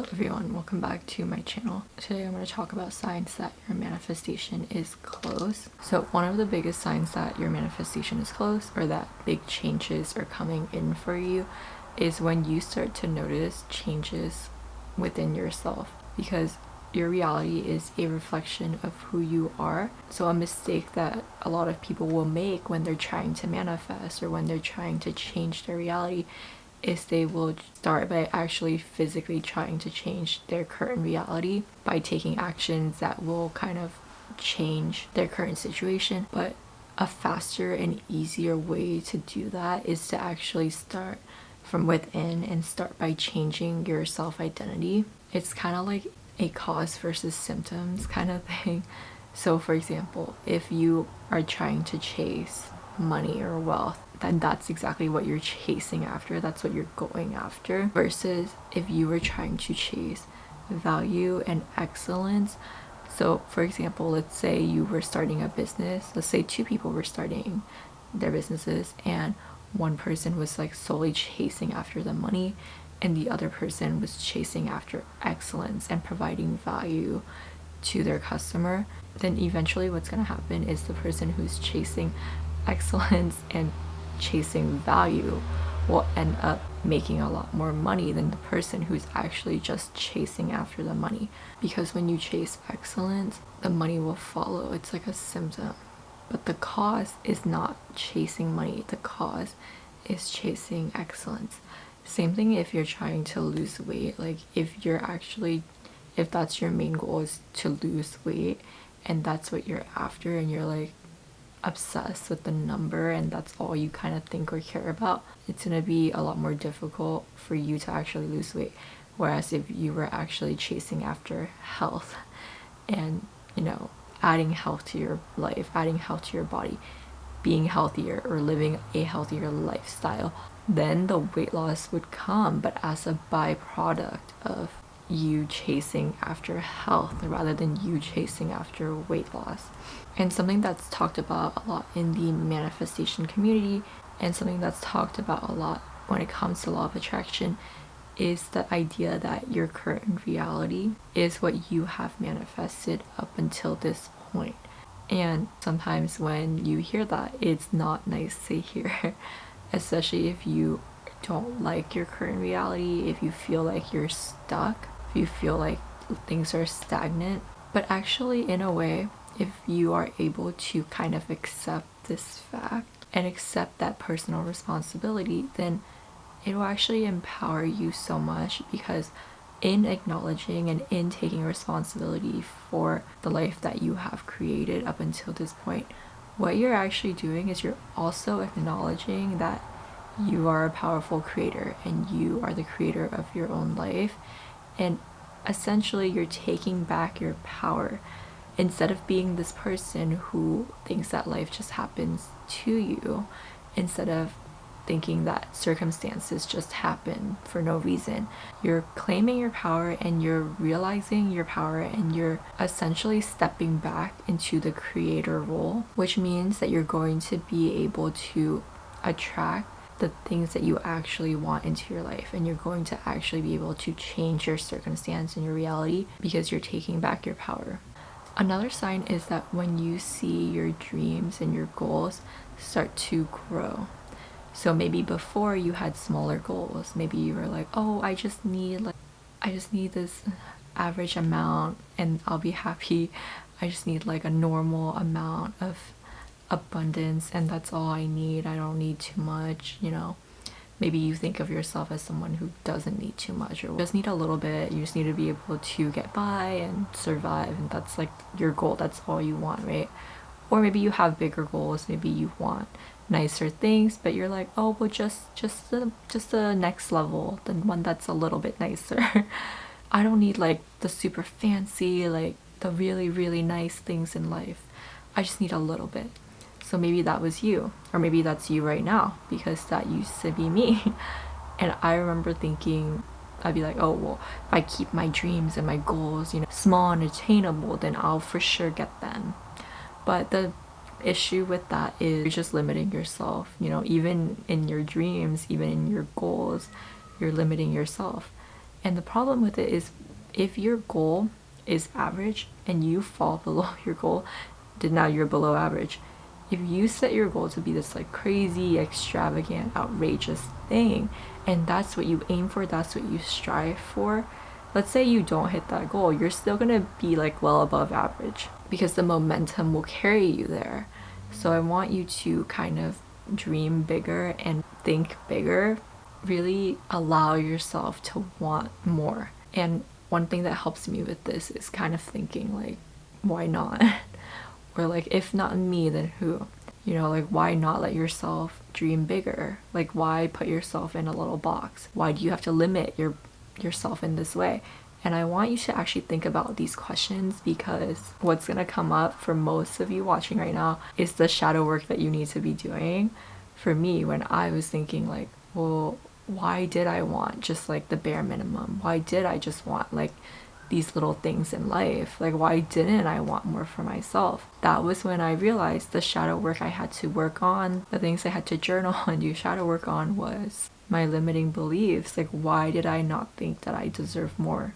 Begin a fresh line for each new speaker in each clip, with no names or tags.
Hello everyone, welcome back to my channel. Today I'm going to talk about signs that your manifestation is close. So one of the biggest signs that your manifestation is close, or that big changes are coming in for you, is when you start to notice changes within yourself, because your reality is a reflection of who you are. So a mistake that a lot of people will make when they're trying to manifest or when they're trying to change their reality is they will start by actually physically trying to change their current reality by taking actions that will kind of change their current situation. But a faster and easier way to do that is to actually start from within and start by changing your self-identity. It's kind of like a cause versus symptoms kind of thing. So for example, if you are trying to chase money or wealth, then that's exactly what you're chasing after, that's what you're going after. Versus if you were trying to chase value and excellence. So for example, let's say you were starting a business, let's say two people were starting their businesses, and one person was like solely chasing after the money and the other person was chasing after excellence and providing value to their customer. Then eventually what's going to happen is the person who's chasing excellence and chasing value will end up making a lot more money than the person who's actually just chasing after the money. Because when you chase excellence, the money will follow. It's like a symptom. But the cause is not chasing money. The cause is chasing excellence. Same thing if you're trying to lose weight. Like if that's your main goal, is to lose weight, and that's what you're after, and you're like obsessed with the number and that's all you kind of think or care about, it's going to be a lot more difficult for you to actually lose weight. Whereas if you were actually chasing after health and, you know, adding health to your life, adding health to your body, being healthier or living a healthier lifestyle, then the weight loss would come, but as a byproduct of you chasing after health rather than you chasing after weight loss. And something that's talked about a lot in the manifestation community, and something that's talked about a lot when it comes to law of attraction, is the idea that your current reality is what you have manifested up until this point. And sometimes when you hear that, it's not nice to hear, especially if you don't like your current reality, if you feel like you're stuck, if you feel like things are stagnant. But actually, in a way, if you are able to kind of accept this fact and accept that personal responsibility, then it will actually empower you so much, because in acknowledging and in taking responsibility for the life that you have created up until this point, what you're actually doing is you're also acknowledging that you are a powerful creator and you are the creator of your own life. And essentially you're taking back your power. Instead of being this person who thinks that life just happens to you, instead of thinking that circumstances just happen for no reason, you're claiming your power and you're realizing your power, and you're essentially stepping back into the creator role, which means that you're going to be able to attract the things that you actually want into your life, and you're going to actually be able to change your circumstance and your reality because you're taking back your power. Another sign is that when you see your dreams and your goals start to grow. So maybe before you had smaller goals, maybe you were like, oh, I just need this average amount and I'll be happy. I just need like a normal amount of abundance and that's all I need. I don't need too much, you know. Maybe you think of yourself as someone who doesn't need too much, or just need a little bit. You just need to be able to get by and survive, and that's like your goal. That's all you want, right? Or maybe you have bigger goals. Maybe you want nicer things, but you're like, oh, but just the next level, the one that's a little bit nicer. I don't need like the super fancy, like the really, really nice things in life. I just need a little bit. So maybe that was you, or maybe that's you right now, because that used to be me. And I remember thinking, I'd be like, oh, well, if I keep my dreams and my goals, you know, small and attainable, then I'll for sure get them. But the issue with that is you're just limiting yourself, you know, even in your dreams, even in your goals, you're limiting yourself. And the problem with it is if your goal is average and you fall below your goal, then now you're below average. If you set your goal to be this like crazy, extravagant, outrageous thing, and that's what you aim for, that's what you strive for, let's say you don't hit that goal, you're still gonna be like well above average because the momentum will carry you there. So I want you to kind of dream bigger and think bigger. Really allow yourself to want more. And one thing that helps me with this is kind of thinking like, why not? Or like, if not me, then who? You know, like, why not let yourself dream bigger? Like, why put yourself in a little box? Why do you have to limit yourself in this way? And I want you to actually think about these questions, because what's gonna come up for most of you watching right now is the shadow work that you need to be doing. For me, when I was thinking like, well, why did I want just like the bare minimum? Why did I just want like these little things in life? Like, why didn't I want more for myself? That was when I realized the shadow work I had to work on, the things I had to journal and do shadow work on, was my limiting beliefs. Like, why did I not think that I deserve more?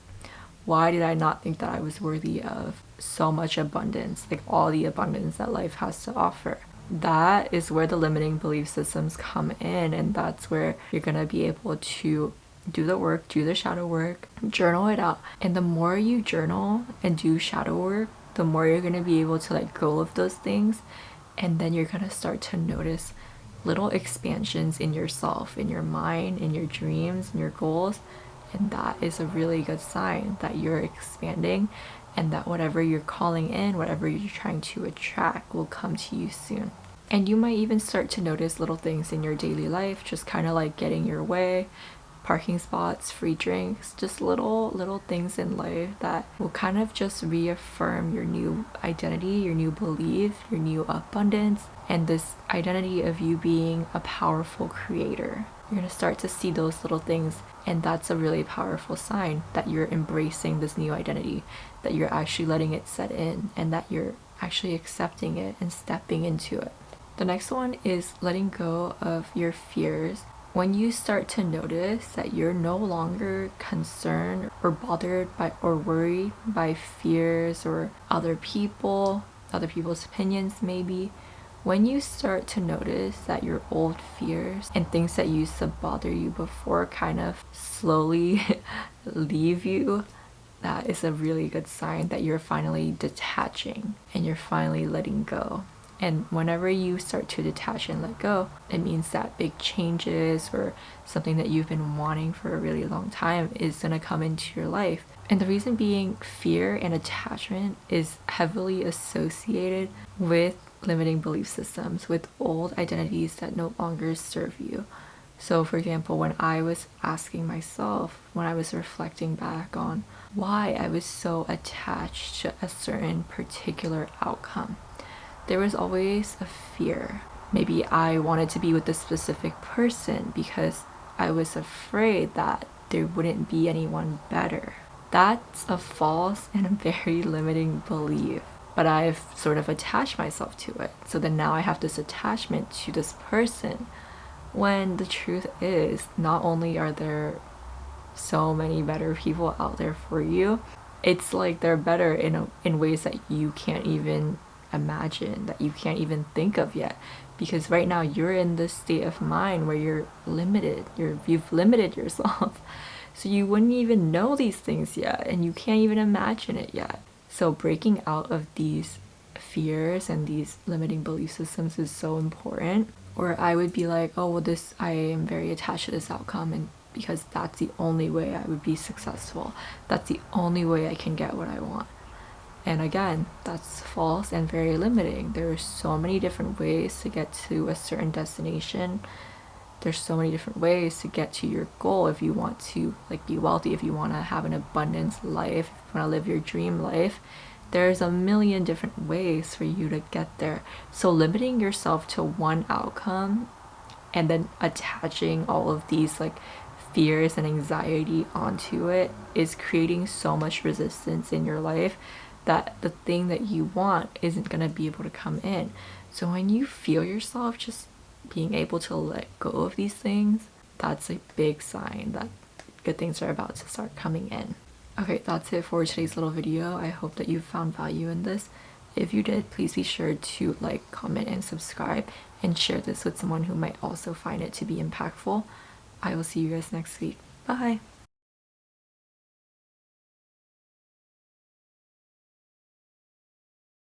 Why did I not think that I was worthy of so much abundance, like all the abundance that life has to offer? That is where the limiting belief systems come in, and that's where you're gonna be able to do the work, do the shadow work, journal it out. And the more you journal and do shadow work, the more you're gonna be able to let go of those things, and then you're gonna start to notice little expansions in yourself, in your mind, in your dreams, in your goals. And that is a really good sign that you're expanding, and that whatever you're calling in, whatever you're trying to attract, will come to you soon. And you might even start to notice little things in your daily life, just kind of like getting your way, parking spots, free drinks, just little things in life that will kind of just reaffirm your new identity, your new belief, your new abundance, and this identity of you being a powerful creator. You're going to start to see those little things, and that's a really powerful sign that you're embracing this new identity, that you're actually letting it set in, and that you're actually accepting it and stepping into it. The next one is letting go of your fears. When you start to notice that you're no longer concerned or bothered by or worried by fears or other people's opinions maybe, when you start to notice that your old fears and things that used to bother you before kind of slowly leave you, that is a really good sign that you're finally detaching and you're finally letting go. And whenever you start to detach and let go, it means that big changes or something that you've been wanting for a really long time is going to come into your life. And the reason being, fear and attachment is heavily associated with limiting belief systems, with old identities that no longer serve you. So for example, when I was asking myself, when I was reflecting back on why I was so attached to a certain particular outcome, there was always a fear. Maybe I wanted to be with a specific person because I was afraid that there wouldn't be anyone better. That's a false and a very limiting belief, but I've sort of attached myself to it. So then now I have this attachment to this person, when the truth is, not only are there so many better people out there for you, it's like they're better in ways that you can't even imagine, that you can't even think of yet, because right now you're in this state of mind where you're limited, you've limited yourself, so you wouldn't even know these things yet, and you can't even imagine it yet. So breaking out of these fears and these limiting belief systems is so important. Or I would be like, oh well, I am very attached to this outcome, and because that's the only way I would be successful, that's the only way I can get what I want. And again, that's false and very limiting. There are so many different ways to get to a certain destination. There's so many different ways to get to your goal. If you want to like be wealthy, if you want to have an abundance life, if you want to live your dream life, there's a million different ways for you to get there. So limiting yourself to one outcome and then attaching all of these like fears and anxiety onto it is creating so much resistance in your life that the thing that you want isn't going to be able to come in. So when you feel yourself just being able to let go of these things, that's a big sign that good things are about to start coming in. Okay, that's it for today's little video. I hope that you found value in this. If you did, please be sure to like, comment, and subscribe, and share this with someone who might also find it to be impactful. I will see you guys next week. Bye!